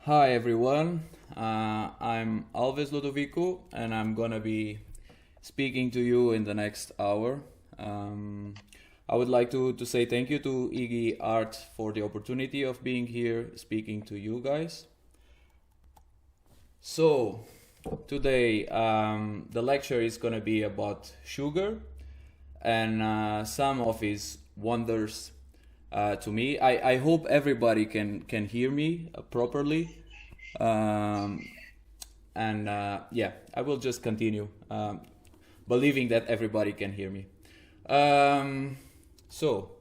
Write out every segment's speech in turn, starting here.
Hi everyone, I'm Alves Ludovico and I'm gonna be speaking to you in the next hour. Um, I would like to say thank you to Iggy Art for the opportunity of being here speaking to you guys. So, today the lecture is gonna be about sugar and some of his wonders to me. I hope everybody can hear me properly. Um, and yeah, I will just continue, believing that everybody can hear me. Um, so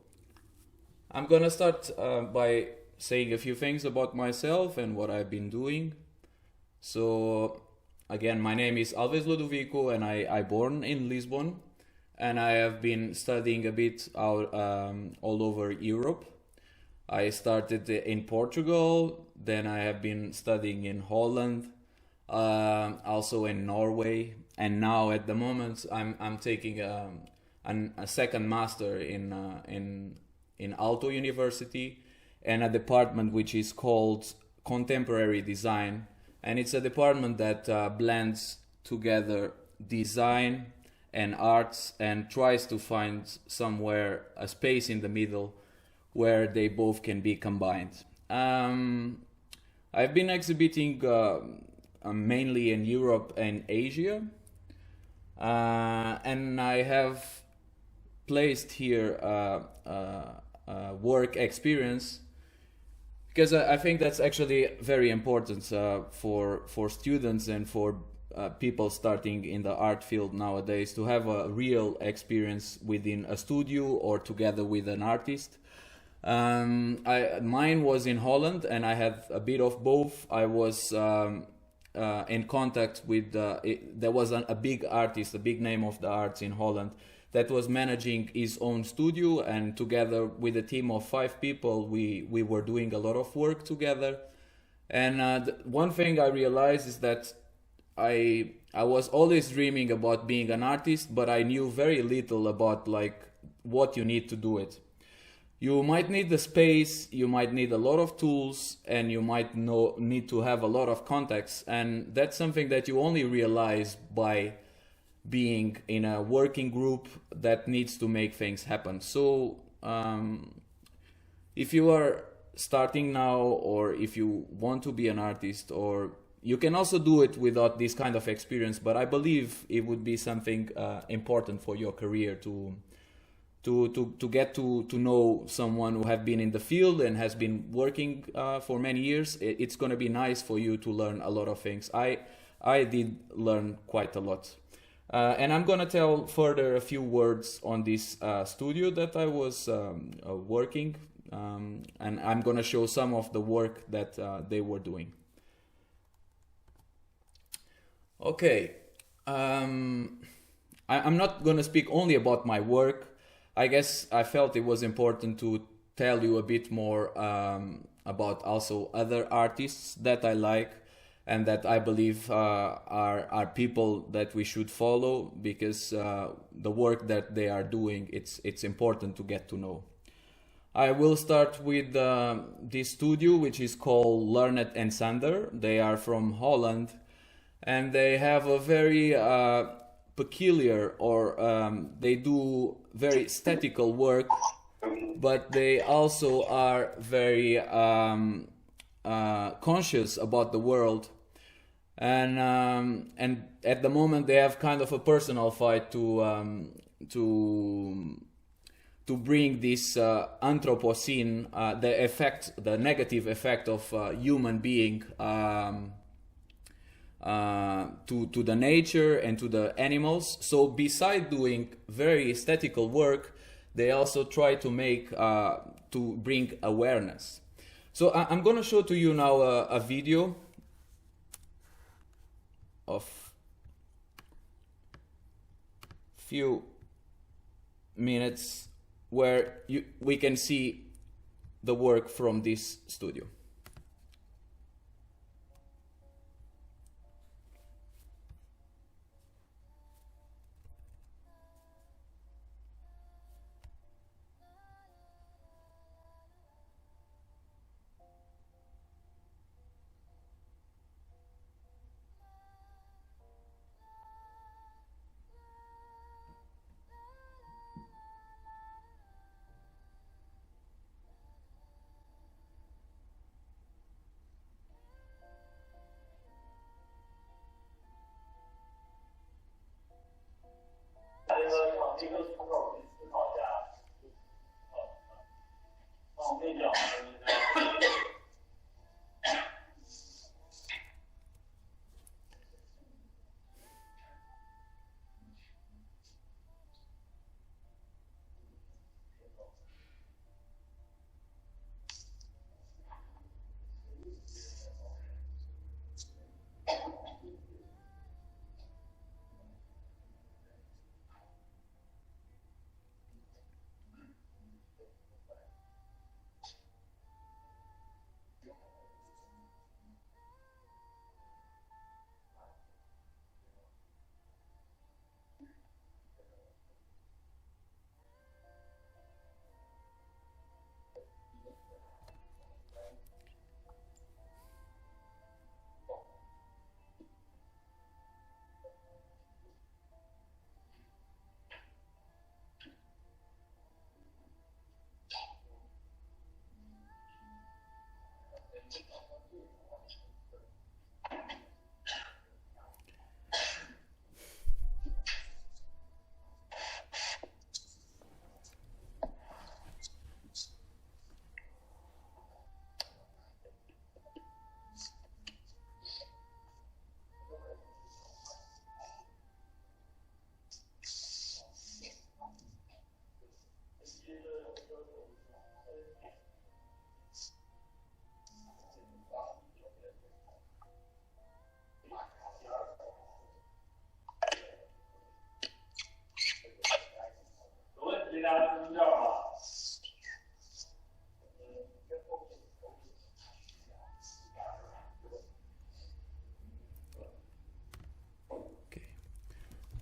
I'm gonna start by saying a few things about myself and what I've been doing. So again, my name is Alves Ludovico, and I born in Lisbon, and I have been studying a bit out all over Europe. I started in Portugal, then I have been studying in Holland, also in Norway, and now at the moment I'm taking a second master in Aalto University, and a department which is called Contemporary Design, and it's a department that blends together design and arts and tries to find somewhere a space in the middle where they both can be combined. I've been exhibiting mainly in Europe and Asia, and I have placed here work experience because I think that's actually very important for students and for people starting in the art field nowadays to have a real experience within a studio or together with an artist. Mine was in Holland, and I had a bit of both. I was in contact with there was a big artist, a big name of the arts in Holland, that was managing his own studio, and together with a team of 5 people, we were doing a lot of work together. And one thing I realized is that I was always dreaming about being an artist, but I knew very little about like what you need to do it. You might need the space, you might need a lot of tools, and you might need to have a lot of contacts. And that's something that you only realize by being in a working group that needs to make things happen. So, if you are starting now, or if you want to be an artist, or you can also do it without this kind of experience, but I believe it would be something important for your career to get to know someone who have been in the field and has been working for many years. It's going to be nice for you to learn a lot of things. I did learn quite a lot. And I'm going to tell further a few words on this studio that I was working, and I'm going to show some of the work that they were doing. Okay. I'm not going to speak only about my work. I guess I felt it was important to tell you a bit more about also other artists that I like and that I believe are people that we should follow, because the work that they are doing, it's important to get to know. I will start with this studio, which is called Lernet and Sander. They are from Holland, and they have a very peculiar, or they do very statical work, but they also are very conscious about the world. And at the moment they have kind of a personal fight to bring this Anthropocene, the effect, the negative effect of human being, to the nature and to the animals. So beside doing very aesthetical work, they also try to make to bring awareness. So I'm gonna show to you now a video of few minutes where we can see the work from this studio.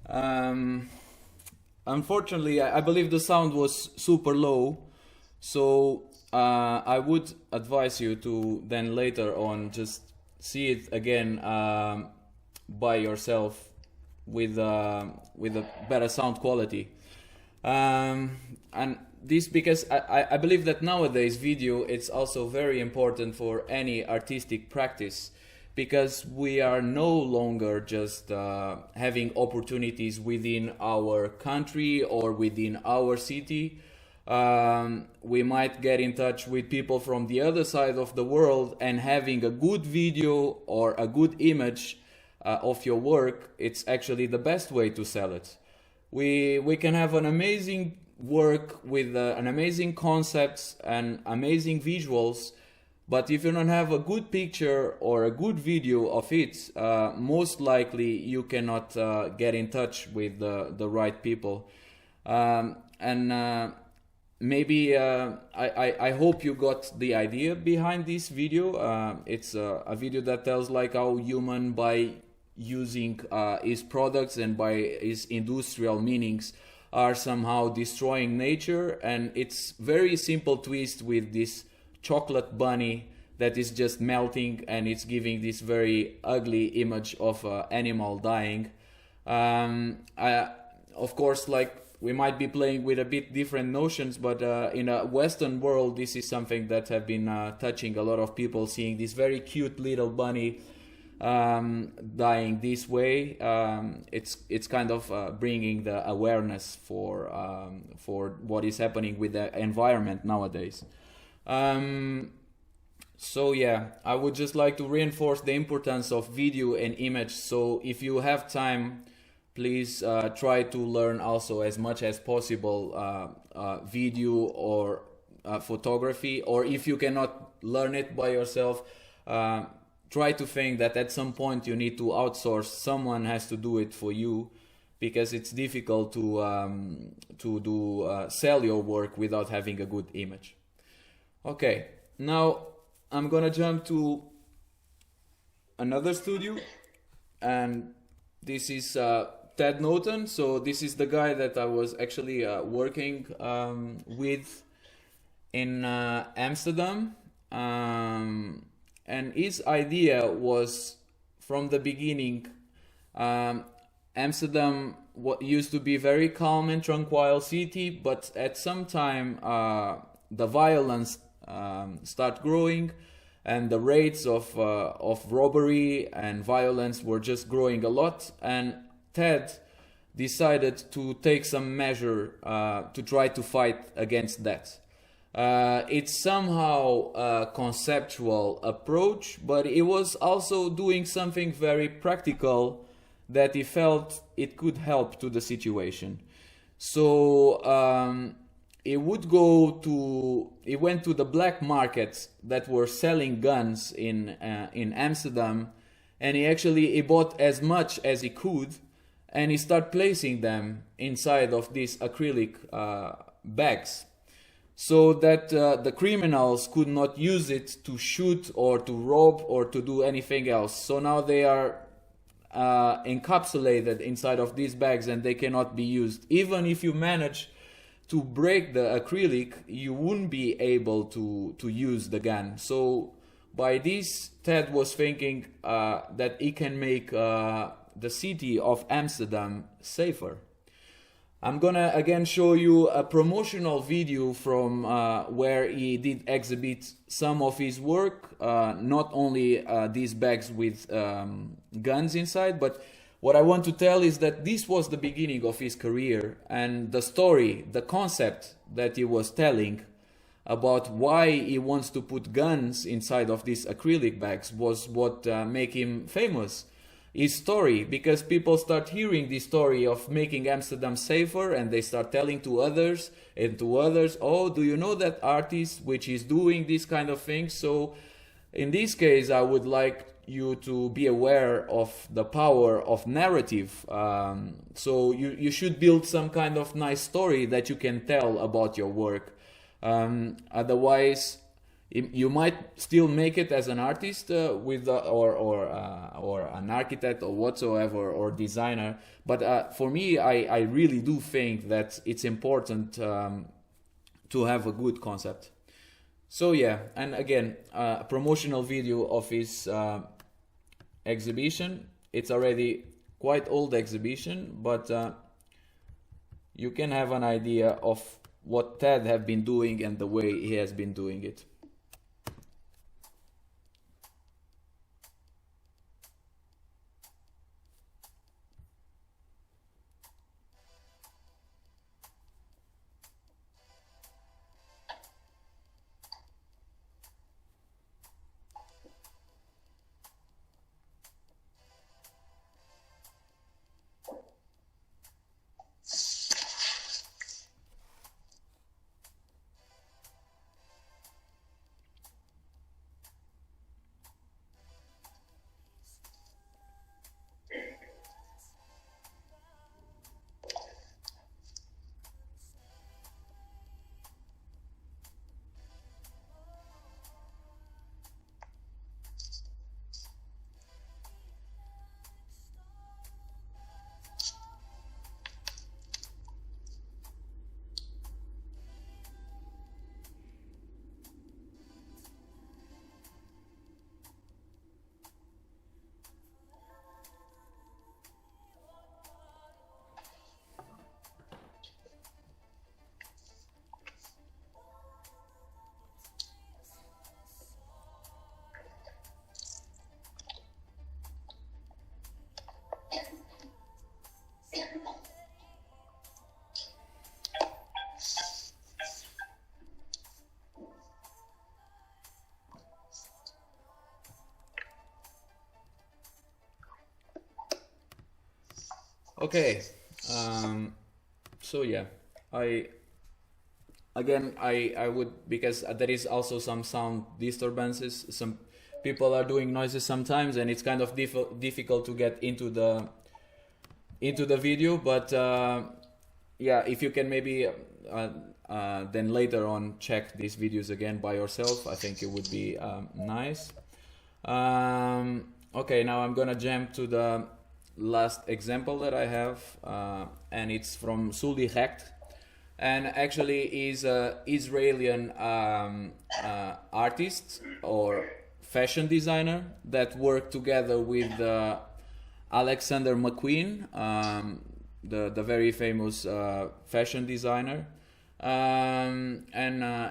Um, Unfortunately, I believe the sound was super low, so I would advise you to then later on just see it again by yourself with a better sound quality. And this because I believe that nowadays video it's also very important for any artistic practice because we are no longer just having opportunities within our country or within our city. We might get in touch with people from the other side of the world, and having a good video or a good image of your work, it's actually the best way to sell it. We can have an amazing work with an amazing concepts and amazing visuals, but if you don't have a good picture or a good video of it, most likely you cannot get in touch with the right people. And maybe I hope you got the idea behind this video. It's a video that tells like how human by using his products and by his industrial meanings are somehow destroying nature, and it's very simple twist with this chocolate bunny that is just melting and it's giving this very ugly image of animal dying. Of course, like we might be playing with a bit different notions, but in a Western world, this is something that have been touching a lot of people, seeing this very cute little bunny dying this way. It's kind of bringing the awareness for what is happening with the environment nowadays. So yeah, I would just like to reinforce the importance of video and image. So if you have time, please try to learn also as much as possible video or photography, or if you cannot learn it by yourself, try to think that at some point you need to outsource. Someone has to do it for you, because it's difficult to sell your work without having a good image. Okay, now I'm gonna jump to another studio, and this is Ted Norton. So this is the guy that I was actually working with in Amsterdam. And his idea was from the beginning, Amsterdam used to be very calm and tranquil city, but at some time the violence start growing, and the rates of robbery and violence were just growing a lot. And Ted decided to take some measure to try to fight against that. It's somehow a conceptual approach, but it was also doing something very practical that he felt it could help to the situation. So he went to the black markets that were selling guns in Amsterdam, and he bought as much as he could, and he started placing them inside of these acrylic bags, so that the criminals could not use it to shoot or to rob or to do anything else. So now they are encapsulated inside of these bags, and they cannot be used. Even if you manage to break the acrylic, you wouldn't be able to use the gun. So by this, Ted was thinking that he can make the city of Amsterdam safer. I'm gonna again show you a promotional video from where he did exhibit some of his work, not only these bags with guns inside, but what I want to tell is that this was the beginning of his career, and the story, the concept that he was telling about why he wants to put guns inside of these acrylic bags was what made him famous. His story, because people start hearing the story of making Amsterdam safer, and they start telling to others and to others, oh, do you know that artist which is doing this kind of things? So in this case, I would like you to be aware of the power of narrative. So you should build some kind of nice story that you can tell about your work. Otherwise, You might still make it as an artist with or an architect or whatsoever or designer. But for me, I really do think that it's important to have a good concept. So yeah, and again, a promotional video of his exhibition. It's already quite old exhibition, but you can have an idea of what Ted have been doing and the way he has been doing it. Okay, so yeah, I again I would, because there is also some sound disturbances. Some people are doing noises sometimes, and it's kind of difficult to get into the video. But yeah, if you can maybe then later on check these videos again by yourself, I think it would be nice. Okay, now I'm gonna jump to the last example that I have, and it's from Sully Hecht, and actually is a Israeli artist or fashion designer that worked together with Alexander McQueen, the very famous fashion designer, and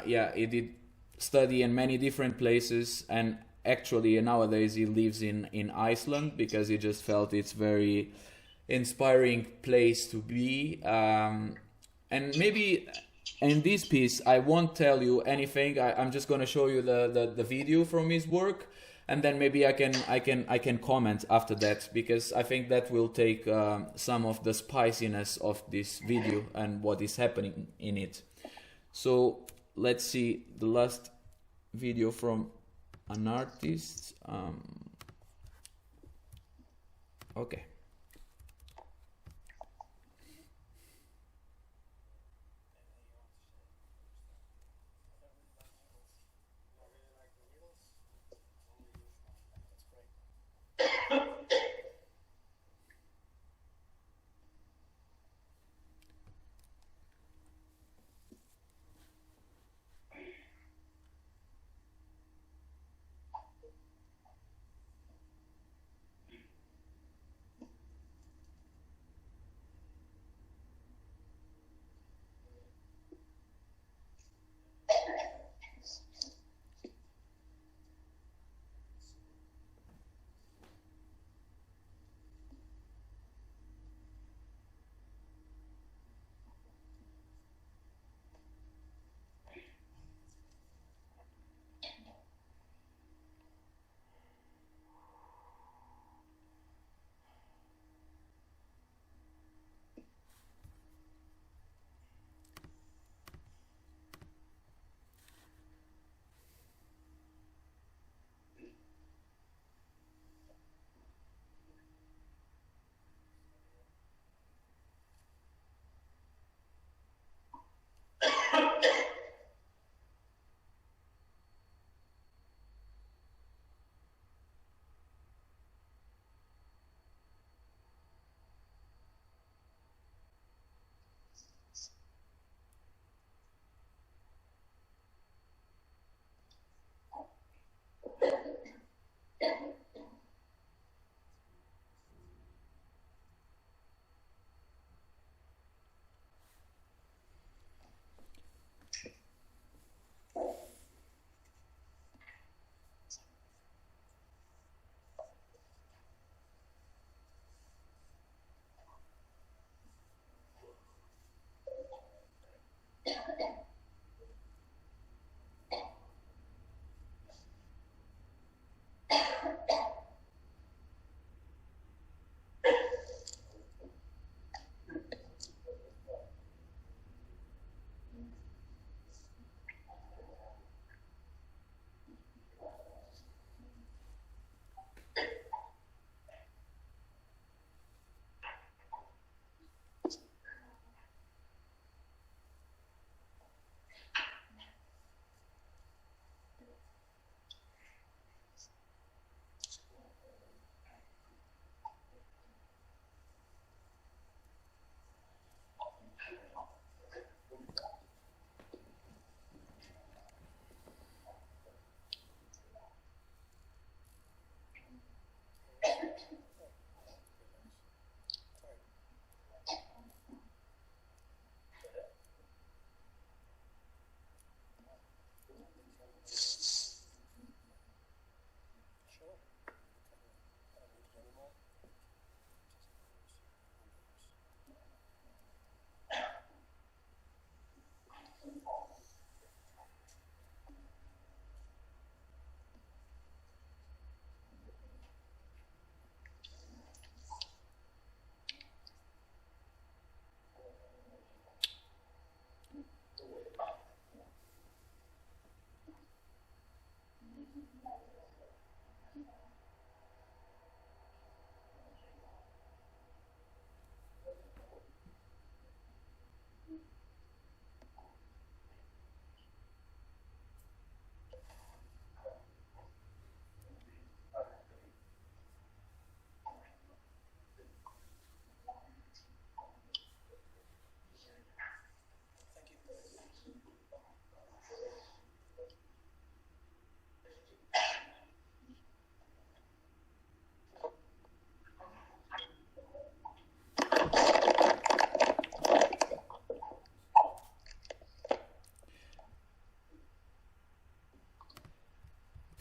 yeah, he did study in many different places, and actually nowadays he lives in Iceland because he just felt it's very inspiring place to be. And maybe in this piece I won't tell you anything. I'm just gonna show you the video from his work, and then maybe I can comment after that, because I think that will take some of the spiciness of this video and what is happening in it. So let's see the last video from an artist. Okay.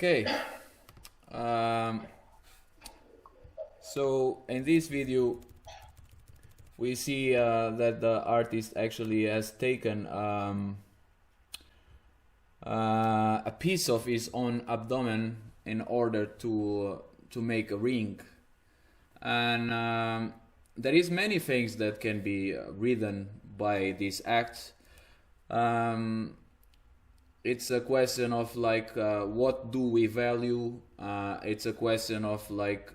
Okay. Um, so in this video, we see that the artist actually has taken a piece of his own abdomen in order to make a ring, and there is many things that can be written by this act. Um, it's a question of like what do we value. It's a question of like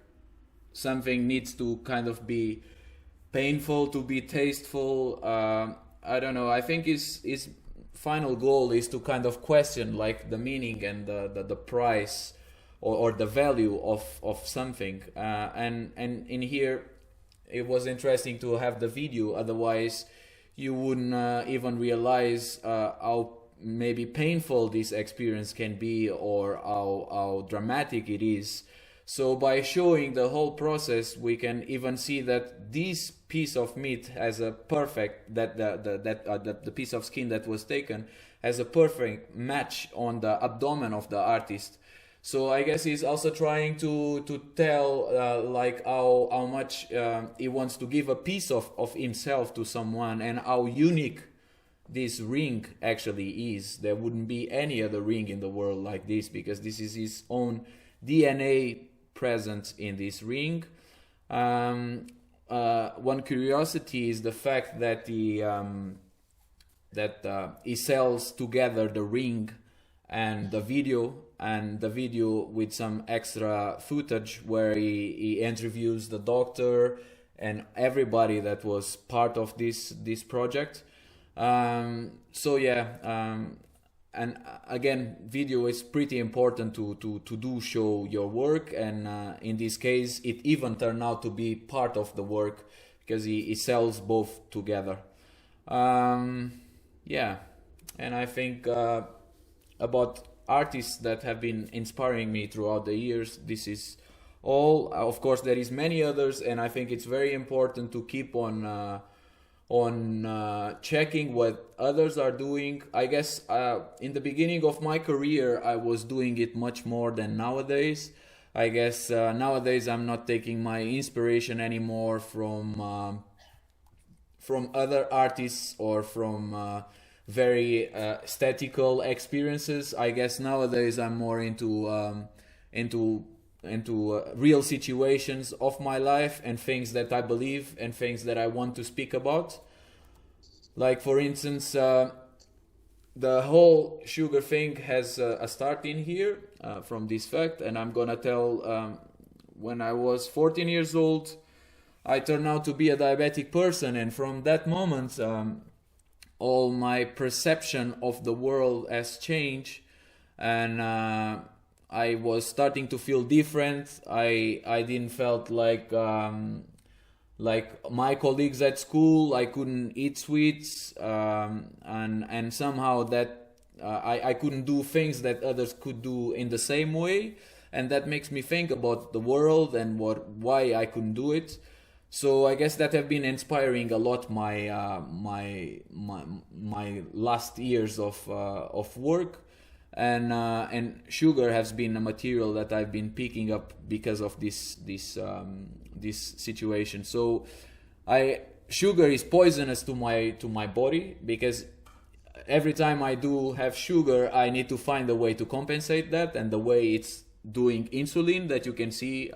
something needs to kind of be painful to be tasteful. I don't know. I think his final goal is to kind of question like the meaning and the price or the value of something. And in here, it was interesting to have the video. Otherwise, you wouldn't even realize how maybe painful this experience can be or how dramatic it is. So by showing the whole process, we can even see that this piece of meat has a perfect the piece of skin that was taken has a perfect match on the abdomen of the artist. So I guess he's also trying to tell like how much he wants to give a piece of himself to someone and how unique this ring actually is. There wouldn't be any other ring in the world like this because this is his own DNA present in this ring. One curiosity is the fact that he sells together the ring and the video with some extra footage where he interviews the doctor and everybody that was part of this project. So yeah, and again, video is pretty important to do show your work, and in this case it even turned out to be part of the work because he sells both together. Yeah, and I think about artists that have been inspiring me throughout the years, this is all. Of course there is many others, and I think it's very important to keep on checking what others are doing. I guess in the beginning of my career I was doing it much more than nowadays. I guess nowadays I'm not taking my inspiration anymore from other artists or from very aesthetical experiences. I guess nowadays I'm more into real situations of my life and things that I believe and things that I want to speak about. Like for instance, the whole sugar thing has a start in here from this fact, and I'm gonna tell. When I was 14 years old, I turned out to be a diabetic person, and from that moment, all my perception of the world has changed, and I was starting to feel different. I didn't felt like my colleagues at school. I couldn't eat sweets, and somehow that I couldn't do things that others could do in the same way, and that makes me think about the world and why I couldn't do it. So I guess that have been inspiring a lot my last years of work, and sugar has been a material that I've been picking up because of this situation. So sugar is poisonous to my body because every time I do have sugar, I need to find a way to compensate that, and the way it's doing insulin that you can see.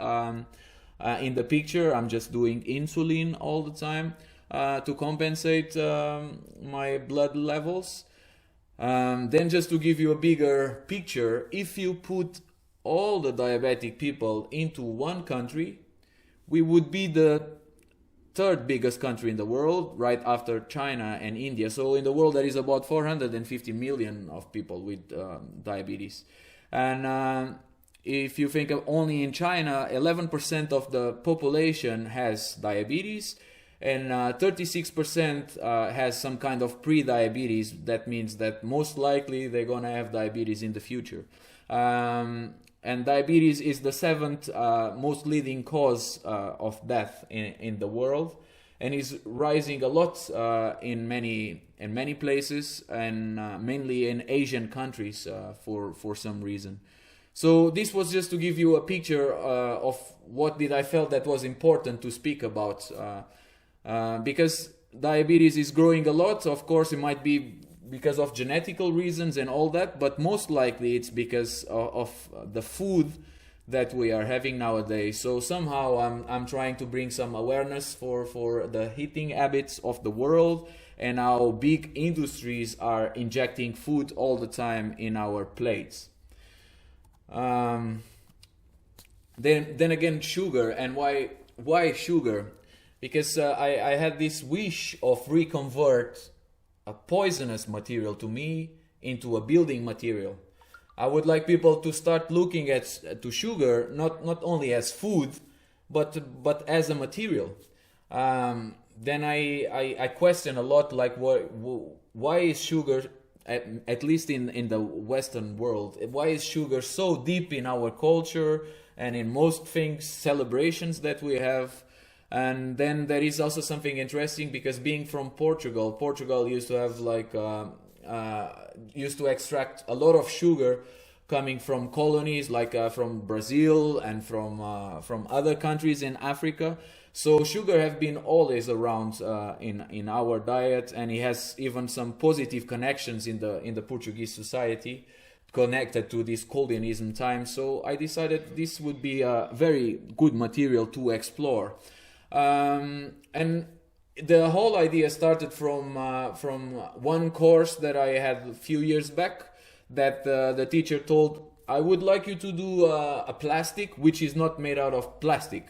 In the picture, I'm just doing insulin all the time to compensate my blood levels. Then just to give you a bigger picture, if you put all the diabetic people into one country, we would be the third biggest country in the world, right after China and India. So in the world there is about 450 million of people with diabetes. And if you think of only in China, 11% of the population has diabetes, and 36% has some kind of pre-diabetes. That means that most likely they're gonna have diabetes in the future. And diabetes is the seventh most leading cause of death in the world, and is rising a lot in many places, and mainly in Asian countries for some reason. So this was just to give you a picture of what did I felt that was important to speak about, because diabetes is growing a lot. Of course, it might be because of genetical reasons and all that, but most likely it's because of the food that we are having nowadays. So somehow I'm trying to bring some awareness for the eating habits of the world and how big industries are injecting food all the time in our plates. Then again, sugar. And why sugar? Because I had this wish of reconvert a poisonous material to me into a building material. I would like people to start looking to sugar not only as food, but as a material. Then I question a lot, like why is sugar, at least in the Western world, why is sugar so deep in our culture and in most things, celebrations that we have? And then there is also something interesting, because being from Portugal used to have used to extract a lot of sugar coming from colonies, like from Brazil and from other countries in Africa. So sugar have been always around in our diet, and it has even some positive connections in the Portuguese society connected to this colonialism time. So I decided this would be a very good material to explore. And the whole idea started from one course that I had a few years back, that the teacher told, I would like you to do a plastic which is not made out of plastic.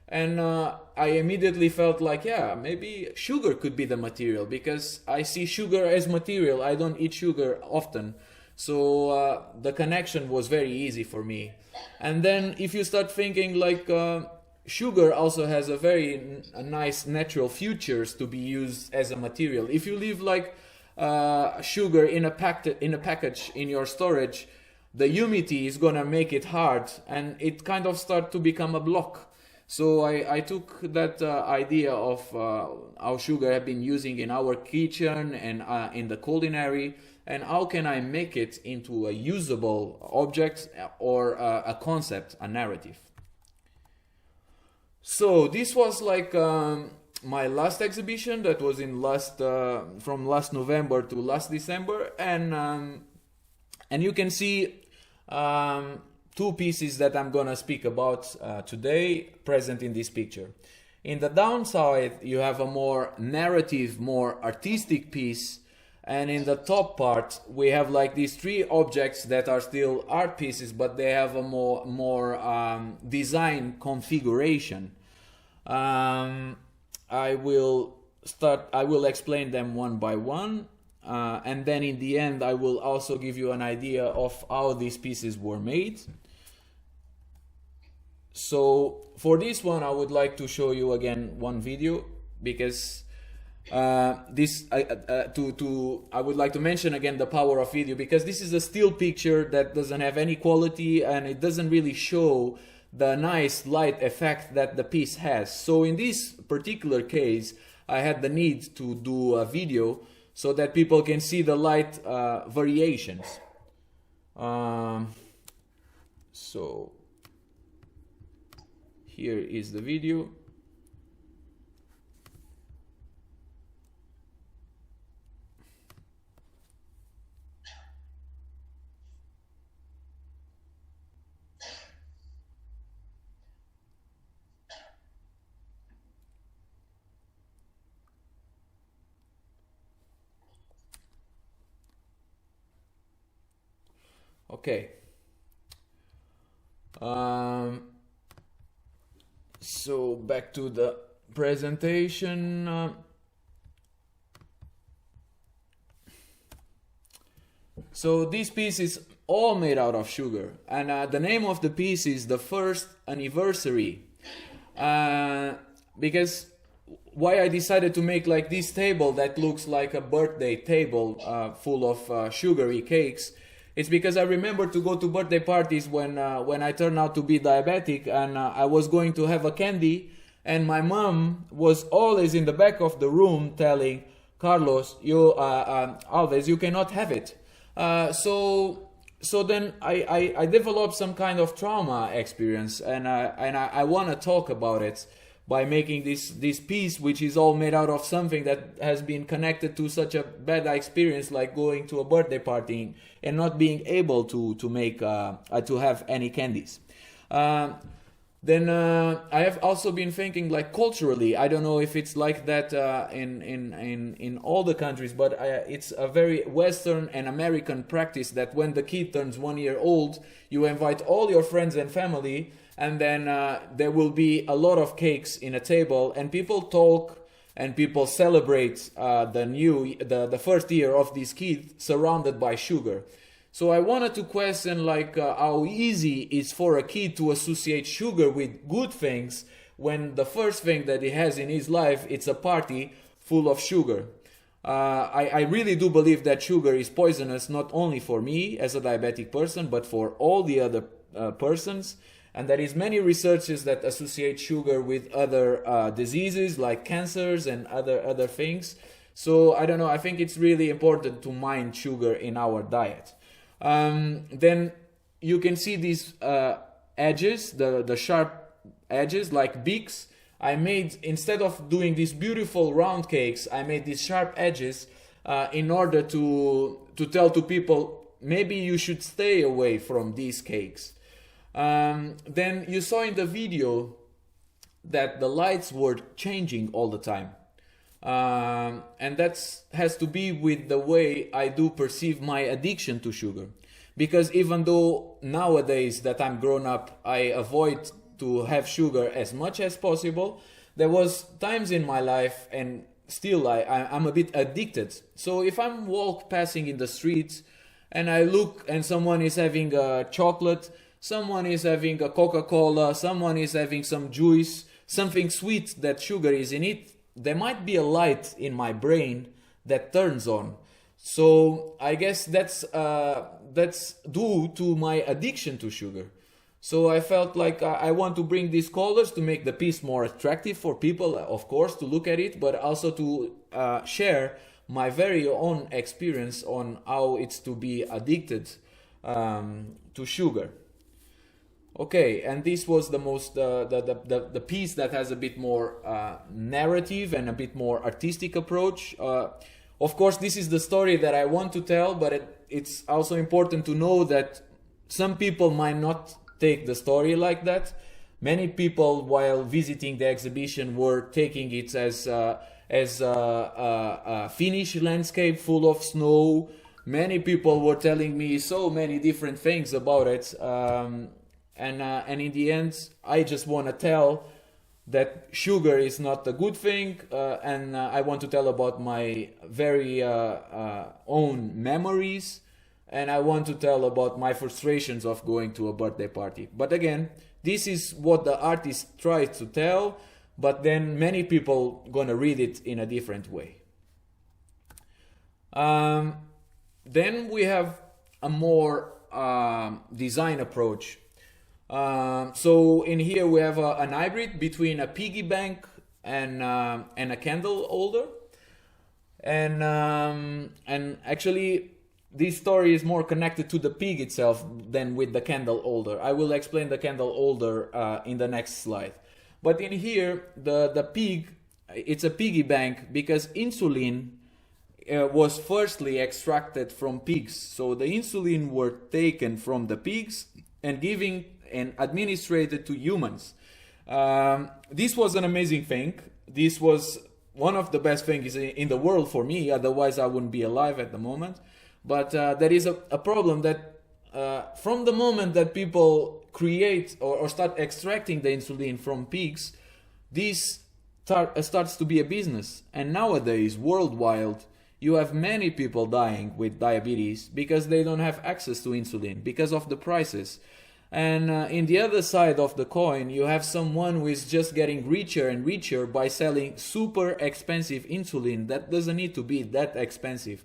And I immediately felt like, yeah, maybe sugar could be the material, because I see sugar as material. I don't eat sugar often. So the connection was very easy for me. And then if you start thinking like, sugar also has a very nice natural features to be used as a material. If you leave like sugar in a package in your storage, the humidity is gonna make it hard, and it kind of start to become a block. So I took that idea of how sugar have been using in our kitchen and in the culinary, and how can I make it into a usable object or a concept, a narrative. So this was like my last exhibition, that was in from last November to last December, and you can see two pieces that I'm gonna speak about today, present in this picture. In the downside, you have a more narrative, more artistic piece, and in the top part, we have like these three objects that are still art pieces, but they have a more design configuration. I will explain them one by one, and then in the end, I will also give you an idea of how these pieces were made. So for this one, I would like to show you again one video, because I would like to mention again the power of video, because this is a still picture that doesn't have any quality, and it doesn't really show the nice light effect that the piece has. So in this particular case, I had the need to do a video so that people can see the light variations. So here is the video. Okay. So back to the presentation. So this piece is all made out of sugar, and the name of the piece is The First Anniversary. Because why I decided to make like this table that looks like a birthday table full of sugary cakes. It's because I remember to go to birthday parties when I turned out to be diabetic, and I was going to have a candy, and my mom was always in the back of the room telling Carlos, Alves, you cannot have it. So so then I developed some kind of trauma experience, and I want to talk about it by making this piece, which is all made out of something that has been connected to such a bad experience, like going to a birthday party and not being able to make to have any candies. Then I have also been thinking, like, culturally, I don't know if it's like that in all the countries, but it's a very Western and American practice that when the kid turns 1 year old, you invite all your friends and family, and then there will be a lot of cakes in a table, and people talk and people celebrate the first year of this kid surrounded by sugar. So I wanted to question, like, how easy it's for a kid to associate sugar with good things when the first thing that he has in his life, it's a party full of sugar. I really do believe that sugar is poisonous, not only for me as a diabetic person, but for all the other persons. And there is many researches that associate sugar with other diseases like cancers and other things. So I don't know, I think it's really important to mind sugar in our diet. Then you can see these edges, the sharp edges, like beaks. I made, instead of doing these beautiful round cakes, I made these sharp edges in order to tell to people, maybe you should stay away from these cakes. Then you saw in the video that the lights were changing all the time. And that has to be with the way I do perceive my addiction to sugar. Because even though nowadays that I'm grown up, I avoid to have sugar as much as possible, there was times in my life, and still I'm a bit addicted. So if I'm passing in the streets and I look and someone is having a chocolate, someone is having a Coca-Cola, someone is having some juice, something sweet that sugar is in it, there might be a light in my brain that turns on. So I guess that's due to my addiction to sugar. So I felt like I want to bring these colors to make the piece more attractive for people, of course, to look at it, but also to share my very own experience on how it's to be addicted to sugar. Okay, and this was the most the piece that has a bit more narrative and a bit more artistic approach. Of course, this is the story that I want to tell, but it's also important to know that some people might not take the story like that. Many people, while visiting the exhibition, were taking it as a Finnish landscape full of snow. Many people were telling me so many different things about it. And in the end, I just want to tell that sugar is not a good thing, and I want to tell about my very own memories, and I want to tell about my frustrations of going to a birthday party. But again, this is what the artist tries to tell, but then many people gonna read it in a different way. Then we have a more design approach. So in here we have an hybrid between a piggy bank and a candle holder, and actually this story is more connected to the pig itself than with the candle holder. I will explain the candle holder in the next slide. But in here the pig, it's a piggy bank because insulin was firstly extracted from pigs. So the insulin were taken from the pigs and given and administered to humans. This was an amazing thing. This was one of the best things in the world for me, otherwise I wouldn't be alive at the moment. But there is a problem that from the moment that people create or start extracting the insulin from pigs, this starts to be a business. And nowadays, worldwide, you have many people dying with diabetes because they don't have access to insulin because of the prices. And in the other side of the coin, you have someone who is just getting richer and richer by selling super expensive insulin that doesn't need to be that expensive.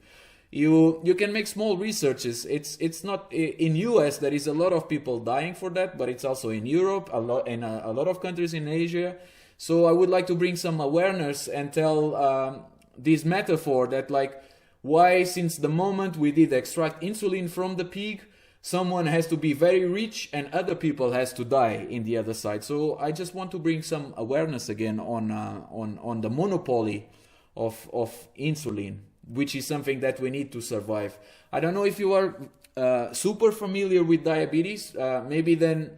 You can make small researches. It's not in US. There is a lot of people dying for that, but it's also in Europe, a lot of countries in Asia. So I would like to bring some awareness and tell this metaphor that, like, why since the moment we did extract insulin from the pig, someone has to be very rich and other people has to die in the other side. So I just want to bring some awareness again on the monopoly of insulin, which is something that we need to survive. I don't know if you are super familiar with diabetes. Maybe then,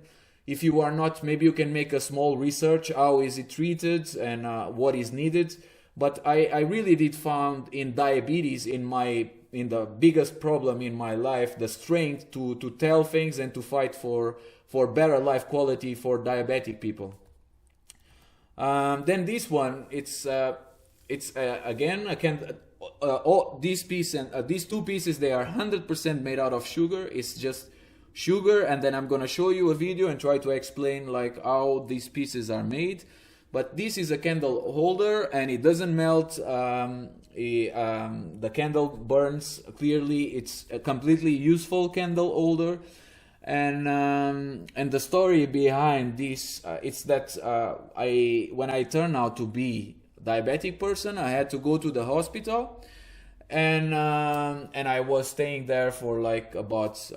if you are not, maybe you can make a small research. How is it treated and what is needed? But I really did found in diabetes, in the biggest problem in my life, the strength to tell things and to fight for better life quality for diabetic people. Then this one, it's again, I can all these pieces and these two pieces, they are 100% made out of sugar. It's just sugar, and then I'm gonna show you a video and try to explain like how these pieces are made. But this is a candle holder and it doesn't melt. The candle burns clearly. It's a completely useful candle holder. And the story behind this, it's that when I turned out to be a diabetic person, I had to go to the hospital, and I was staying there for like about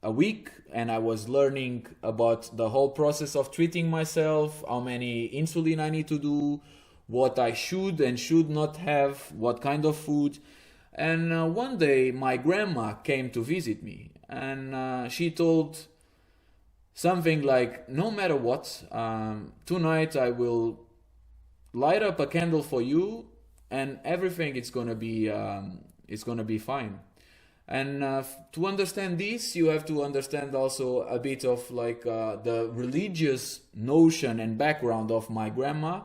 a week, and I was learning about the whole process of treating myself, how many insulin I need to do, what I should and should not have, what kind of food. And one day my grandma came to visit me, and she told something like, no matter what, tonight I will light up a candle for you and everything is gonna be fine. And to understand this, you have to understand also a bit of like the religious notion and background of my grandma.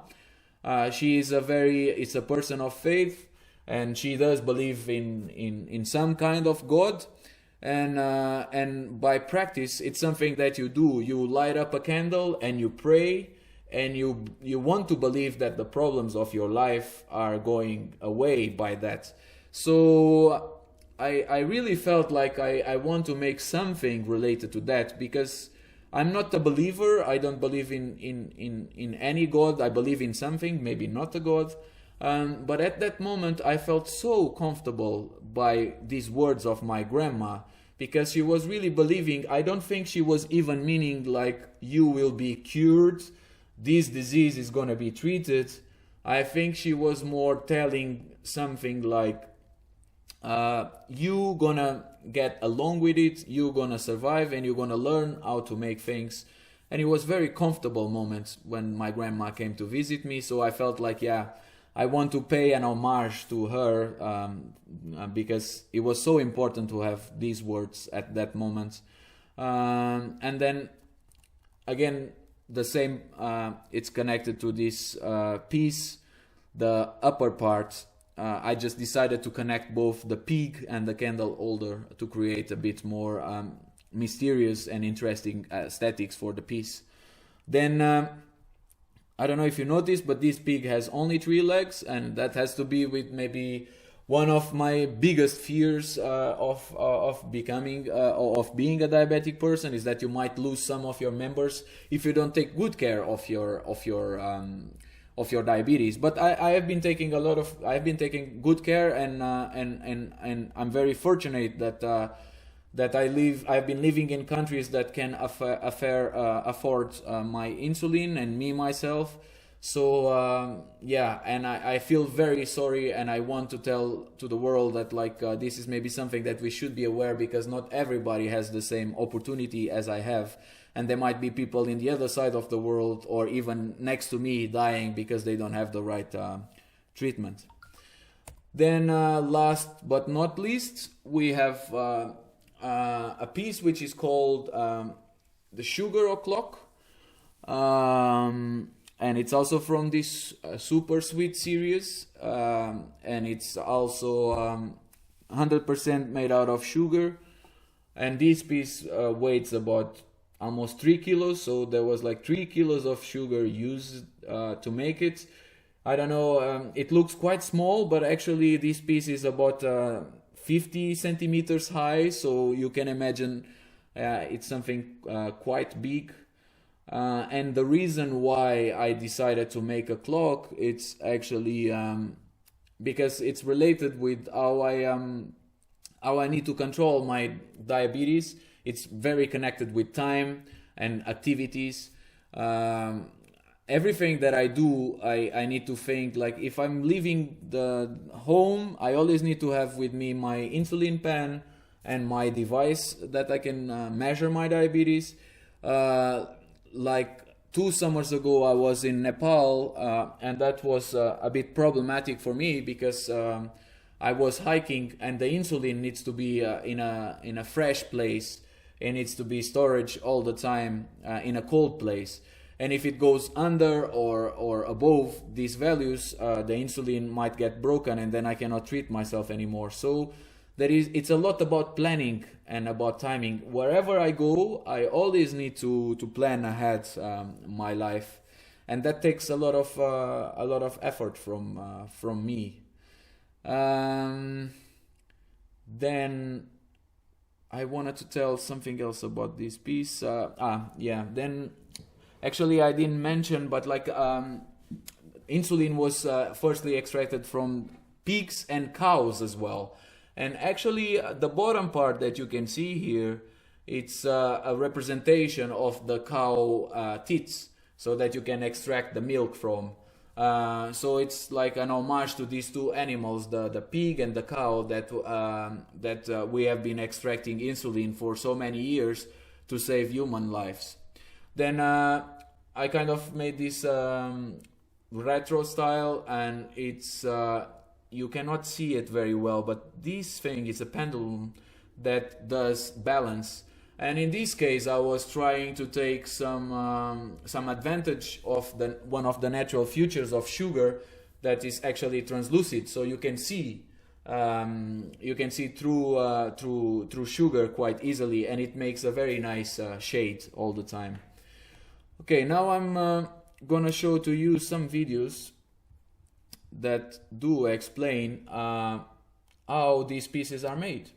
She is it's a person of faith, and she does believe in some kind of God. And by practice, it's something that you do. You light up a candle and you pray, and you want to believe that the problems of your life are going away by that. So I really felt like I want to make something related to that, because I'm not a believer. I don't believe in any God. I believe in something, maybe not a God. But at that moment, I felt so comfortable by these words of my grandma, because she was really believing. I don't think she was even meaning like, you will be cured, this disease is going to be treated. I think she was more telling something like, you gonna get along with it, you gonna survive, and you're gonna learn how to make things. And it was very comfortable moments when my grandma came to visit me. So I felt like, yeah, I want to pay an homage to her, because it was so important to have these words at that moment. And then again, the same, it's connected to this piece, the upper part. I just decided to connect both the pig and the candle holder to create a bit more mysterious and interesting aesthetics for the piece. Then I don't know if you noticed, but this pig has only 3 legs, and that has to be with maybe one of my biggest fears of becoming of being a diabetic person, is that you might lose some of your members if you don't take good care of your diabetes. But I have been taking I've been taking good care, and I'm very fortunate that I've been living in countries that can afford my insulin and me myself. So yeah, and I feel very sorry, and I want to tell to the world that like this is maybe something that we should be aware, because not everybody has the same opportunity as I have. And there might be people in the other side of the world, or even next to me, dying because they don't have the right treatment. Then last but not least, we have a piece which is called the Sugar O'Clock. And it's also from this Super Sweet series. And it's also 100% made out of sugar. And this piece weighs about almost 3 kilos, so there was like 3 kilos of sugar used to make it. I don't know, it looks quite small, but actually this piece is about 50 centimeters high, so you can imagine it's something quite big. And the reason why I decided to make a clock, it's actually because it's related with how how I need to control my diabetes. It's very connected with time and activities. Everything that I do, I need to think, like, if I'm leaving the home, I always need to have with me my insulin pen and my device that I can measure my diabetes. Like 2 summers ago, I was in Nepal, and that was a bit problematic for me because I was hiking, and the insulin needs to be in a fresh place. It needs to be storage all the time in a cold place. And if it goes under or above these values, the insulin might get broken, and then I cannot treat myself anymore. So it's a lot about planning and about timing. Wherever I go, I always need to plan ahead my life, and that takes a lot of effort from me. Then I wanted to tell something else about this piece. Yeah. Then actually I didn't mention, but like insulin was firstly extracted from pigs and cows as well. And actually, the bottom part that you can see here, it's a representation of the cow teats, so that you can extract the milk from. So it's like an homage to these two animals, the pig and the cow, that we have been extracting insulin for so many years to save human lives. Then I kind of made this retro style, and it's you cannot see it very well, but this thing is a pendulum that does balance. And in this case, I was trying to take some advantage of one of the natural features of sugar, that is actually translucid, so you can see through sugar quite easily, and it makes a very nice shade all the time. Okay, now I'm gonna show to you some videos that do explain how these pieces are made.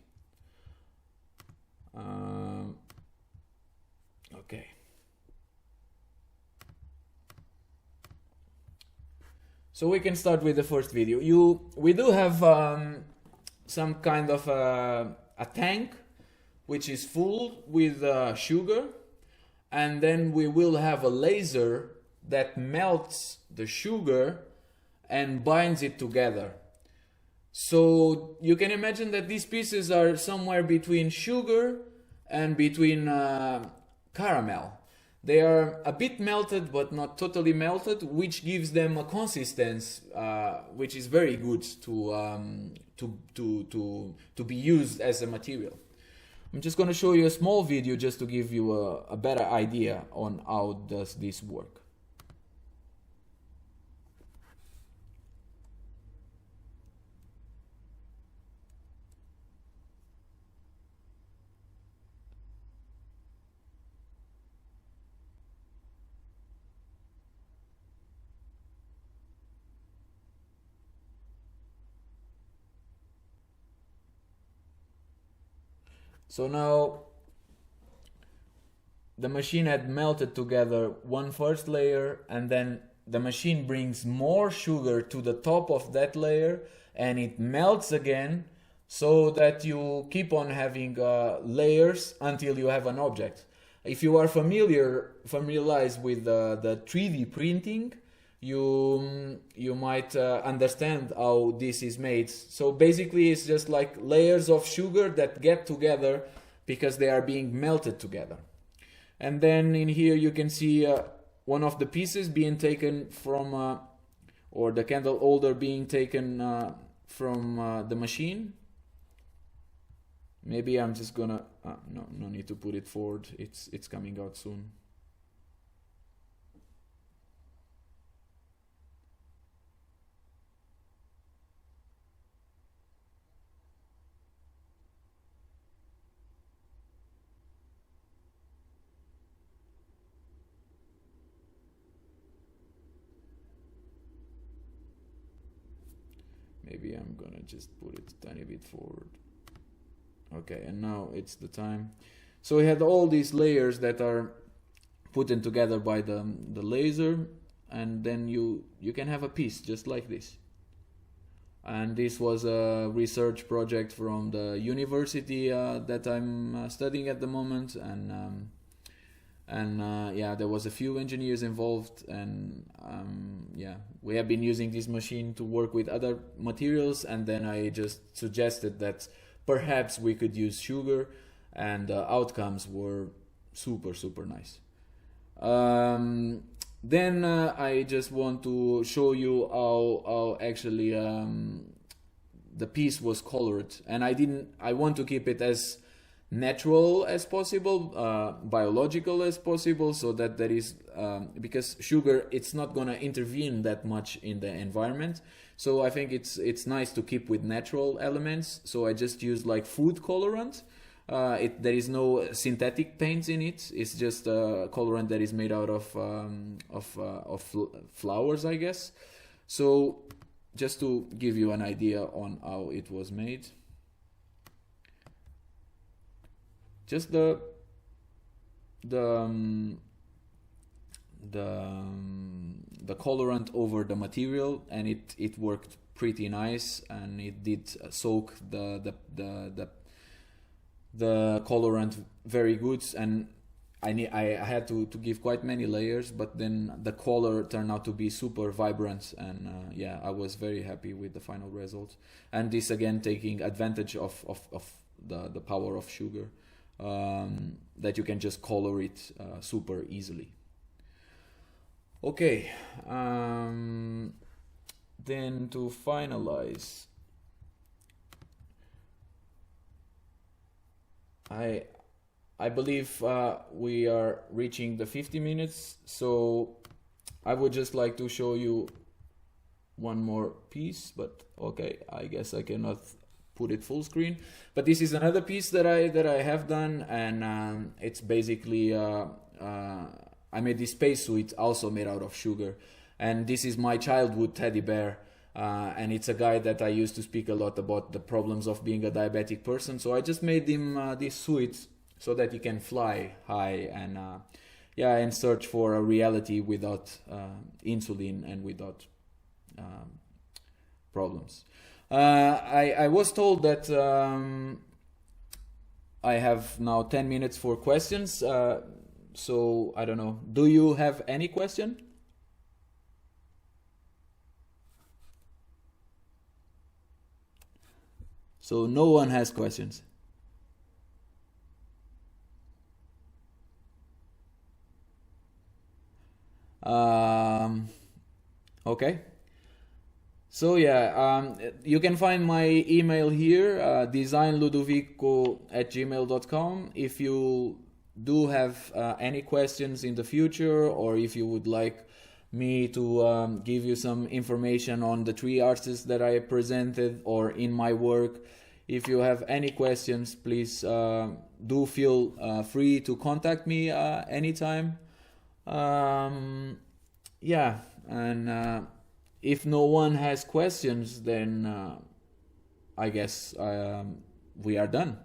Okay. So we can start with the first video. We do have some kind of a tank which is full with sugar, and then we will have a laser that melts the sugar and binds it together. So you can imagine that these pieces are somewhere between sugar and between caramel. They are a bit melted but not totally melted, which gives them a consistency which is very good to be used as a material. I'm just going to show you a small video just to give you a better idea on how does this work. So now the machine had melted together one first layer, and then the machine brings more sugar to the top of that layer, and it melts again, so that you keep on having layers until you have an object. If you are familiarized with the 3D printing, you might understand how this is made. So basically it's just like layers of sugar that get together because they are being melted together. And then in here you can see one of the pieces being taken from or the candle holder being taken from the machine. Maybe I'm just gonna no need to put it forward, it's coming out soon. Maybe I'm gonna just put it a tiny bit forward. Okay, and now it's the time. So we had all these layers that are put in together by the laser, and then you can have a piece just like this. and this was a research project from the university that I'm studying at the moment, and yeah, there was a few engineers involved, and yeah, we have been using this machine to work with other materials, and then I just suggested that perhaps we could use sugar, and the outcomes were super nice. Then I just want to show you how actually the piece was colored, and I want to keep it as natural as possible, biological as possible, so that there is because sugar, it's not gonna intervene that much in the environment, so I think it's nice to keep with natural elements. So I just use like food colorant. There is no synthetic paints in it. It's just a colorant that is made out of flowers, I guess. So just to give you an idea on how it was made, just the colorant over the material, and it worked pretty nice, and it did soak the colorant very good, and I had to give quite many layers, but then the color turned out to be super vibrant, and yeah, I was very happy with the final result. And this again taking advantage of the power of sugar, that you can just color it super easily. Okay, then to finalize, I believe we are reaching the 50 minutes, so I would just like to show you one more piece, but okay, I guess I cannot put it full screen. But this is another piece that I have done, and it's basically I made this spacesuit also made out of sugar, and this is my childhood teddy bear. And it's a guy that I used to speak a lot about the problems of being a diabetic person. So I just made him this suit so that he can fly high and yeah, and search for a reality without insulin and without problems. I was told that I have now 10 minutes for questions. So I don't know. Do you have any question? So no one has questions. Okay. So yeah, you can find my email here, designludovico@gmail.com. If you do have any questions in the future, or if you would like me to give you some information on the three artists that I presented or in my work. If you have any questions, please do feel free to contact me anytime. Yeah, and if no one has questions, then I guess we are done.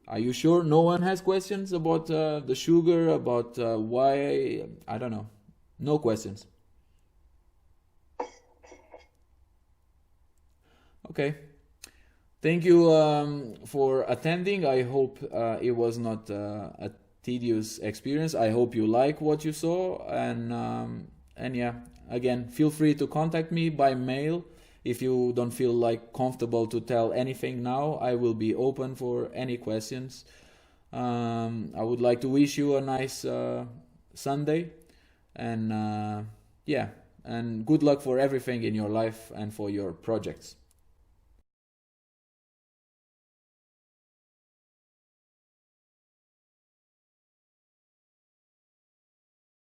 Are you sure no one has questions about the sugar, about why? I don't know. No questions. Okay. Thank you for attending. I hope it was not a tedious experience. I hope you like what you saw, and yeah, again, feel free to contact me by mail if you don't feel like comfortable to tell anything now. I will be open for any questions. I would like to wish you a nice Sunday, and yeah, and good luck for everything in your life and for your projects.